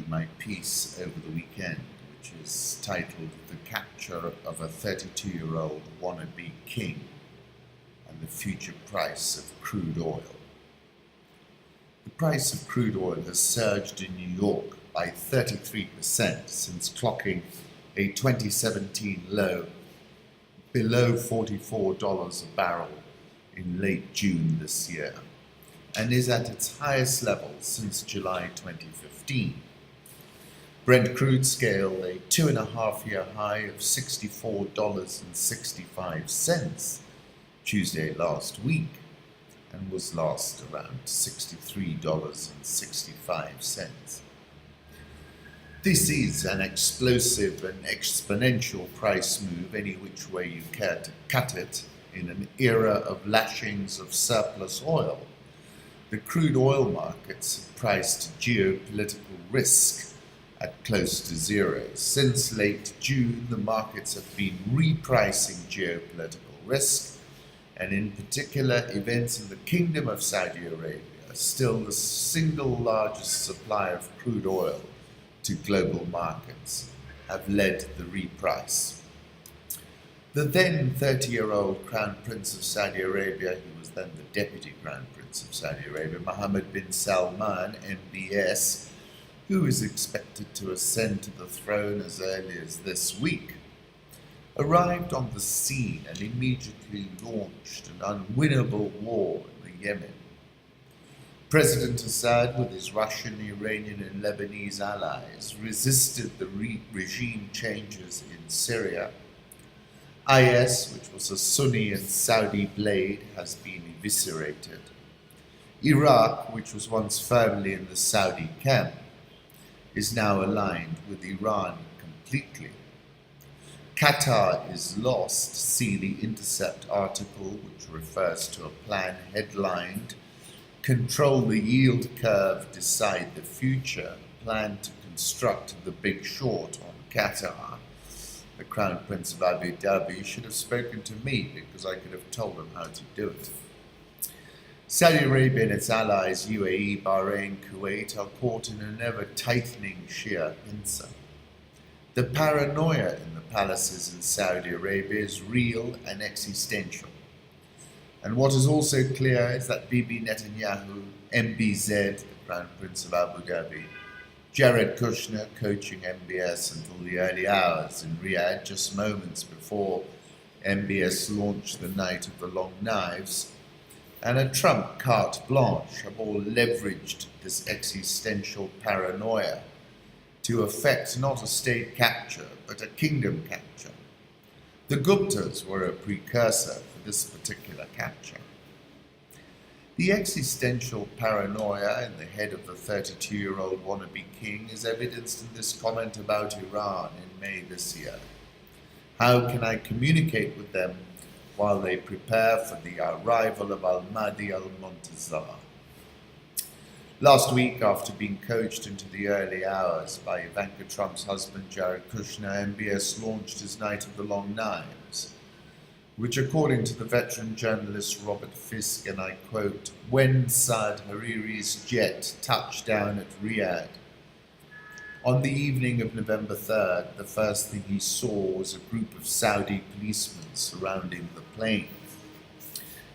my piece over the weekend, which is titled "The Capture of a 32-Year-Old Wannabe King and the Future Price of Crude Oil." The price of crude oil has surged in New York by 33% since clocking a 2017 low below $44 a barrel in late June this year, and is at its highest level since July 2015. Brent crude scaled a 2.5-year high of $64.65 Tuesday last week, and was last around $63.65. This is an explosive and exponential price move any which way you care to cut it in an era of lashings of surplus oil. The crude oil markets have priced geopolitical risk at close to zero. Since late June, the markets have been repricing geopolitical risk, and in particular, events in the Kingdom of Saudi Arabia, still the single largest supplier of crude oil to global markets, have led the reprice. The then 30-year-old Crown Prince of Saudi Arabia, who was then the Deputy Crown Prince of Saudi Arabia, Mohammed bin Salman, MBS, who is expected to ascend to the throne as early as this week, arrived on the scene and immediately launched an unwinnable war in the Yemen. President Assad, with his Russian, Iranian and Lebanese allies, resisted the regime changes in Syria. IS, which was a Sunni and Saudi blade, has been eviscerated. Iraq, which was once firmly in the Saudi camp, is now aligned with Iran completely. Qatar is lost. See the Intercept article, which refers to a plan headlined "Control the Yield Curve, Decide the Future," plan to construct the Big Short on Qatar. The Crown Prince of Abu Dhabi should have spoken to me, because I could have told him how to do it. Saudi Arabia and its allies, UAE, Bahrain, Kuwait, are caught in an ever-tightening Shia pincer. The paranoia in the palaces in Saudi Arabia is real and existential. And what is also clear is that Bibi Netanyahu, MBZ, the Crown Prince of Abu Dhabi, Jared Kushner, coaching MBS until the early hours in Riyadh, just moments before MBS launched the Night of the Long Knives, and a Trump carte blanche have all leveraged this existential paranoia to effect not a state capture, but a kingdom capture. The Guptas were a precursor for this particular capture. The existential paranoia in the head of the 32-year-old wannabe king is evidenced in this comment about Iran in May this year. How can I communicate with them while they prepare for the arrival of Al-Mahdi, al-Montazar? Last week, after being coached into the early hours by Ivanka Trump's husband, Jared Kushner, MBS launched his Night of the Long Knives, which, according to the veteran journalist Robert Fisk, and I quote, "When Saad Hariri's jet touched down at Riyadh on the evening of November 3rd, the first thing he saw was a group of Saudi policemen surrounding the plane.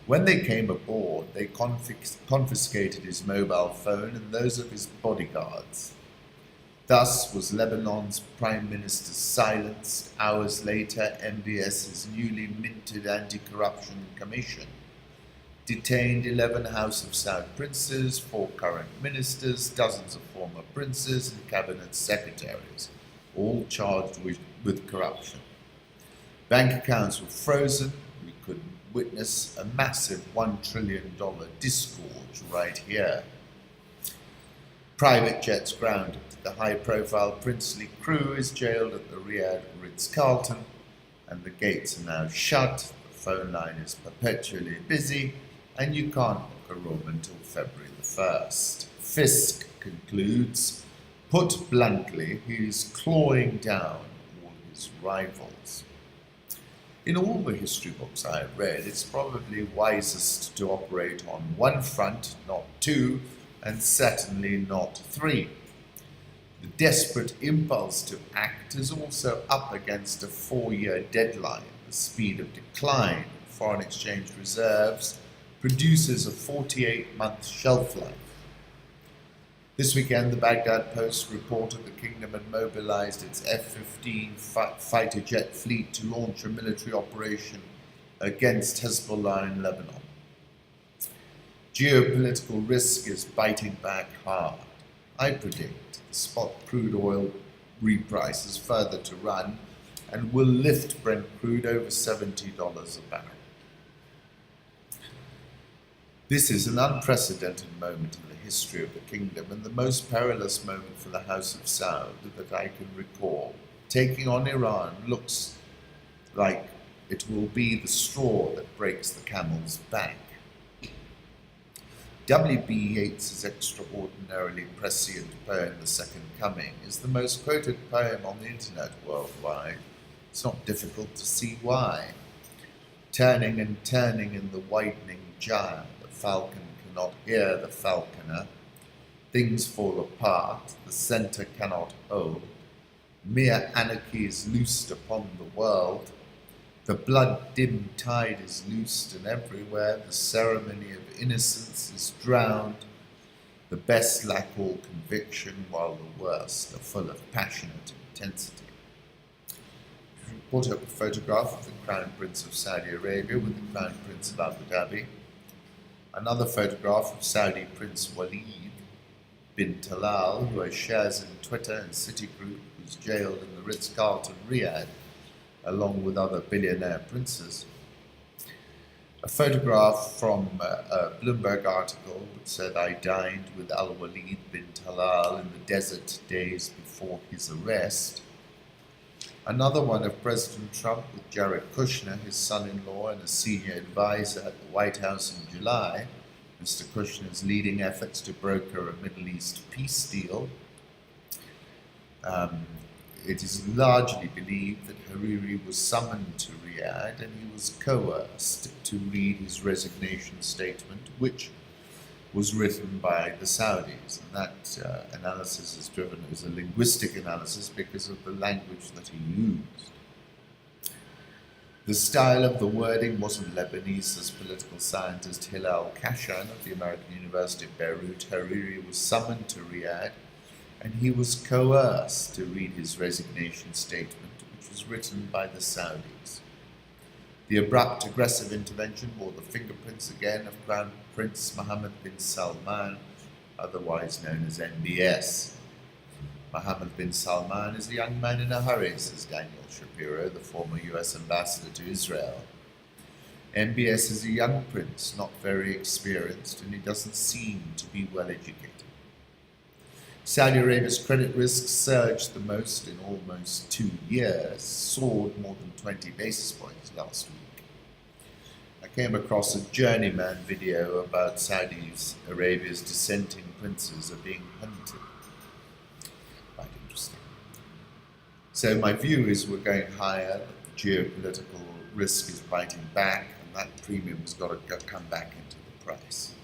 When they came aboard, they confiscated his mobile phone and those of his bodyguards. Thus was Lebanon's Prime Minister silenced. Hours later, MBS's newly minted Anti-Corruption Commission detained 11 House of Saud princes, 4 current ministers, dozens of former princes and cabinet secretaries, all charged with corruption. Bank accounts were frozen. We could witness a massive $1 trillion disgorge right here. Private jets grounded. The high-profile princely crew is jailed at the Riyadh Ritz-Carlton, and the gates are now shut. The phone line is perpetually busy, and you can't book a room until February the 1st. Fisk concludes, put bluntly, he is clawing down all his rivals. In all the history books I have read, it's probably wisest to operate on one front, not two, and certainly not three. The desperate impulse to act is also up against a 4-year deadline. The speed of decline in foreign exchange reserves produces a 48-month shelf life. This weekend, the Baghdad Post reported the kingdom had mobilized its F-15 fighter jet fleet to launch a military operation against Hezbollah in Lebanon. Geopolitical risk is biting back hard. I predict the spot crude oil reprices further to run and will lift Brent crude over $70 a barrel. This is an unprecedented moment in the history of the kingdom and the most perilous moment for the House of Saud that I can recall. Taking on Iran looks like it will be the straw that breaks the camel's back. W.B. Yeats's extraordinarily prescient poem, The Second Coming, is the most quoted poem on the internet worldwide. It's not difficult to see why. Turning and turning in the widening gyre, the falcon cannot hear the falconer. Things fall apart, the centre cannot hold. Mere anarchy is loosed upon the world. The blood-dimmed tide is loosed, and everywhere the ceremony of innocence is drowned. The best lack all conviction, while the worst are full of passionate intensity. We brought up a photograph of the Crown Prince of Saudi Arabia with the Crown Prince of Abu Dhabi. Another photograph of Saudi Prince Walid bin Talal, who has shares in Twitter and Citigroup, who's jailed in the Ritz-Carlton, Riyadh, along with other billionaire princes. A photograph from a Bloomberg article that said, "I dined with Al-Walid bin Talal in the desert days before his arrest." Another one of President Trump with Jared Kushner, his son-in-law and a senior advisor at the White House in July. Mr. Kushner's leading efforts to broker a Middle East peace deal. It is largely believed that Hariri was summoned to Riyadh and he was coerced to read his resignation statement, which was written by the Saudis. And that analysis is driven as a linguistic analysis because of the language that he used. The style of the wording wasn't Lebanese, says political scientist Hilal Kashan of the American University of Beirut. Hariri was summoned to Riyadh and he was coerced to read his resignation statement, which was written by the Saudis. The abrupt, aggressive intervention bore the fingerprints again of Crown Prince Mohammed bin Salman, otherwise known as MBS. Mohammed bin Salman is a young man in a hurry, says Daniel Shapiro, the former US ambassador to Israel. MBS is a young prince, not very experienced, and he doesn't seem to be well educated. Saudi Arabia's credit risk surged the most in almost 2 years, soared more than 20 basis points last week. I came across a journeyman video about Saudi Arabia's dissenting princes are being hunted. Quite interesting. So my view is we're going higher, that the geopolitical risk is biting back, and that premium has got to come back into the price.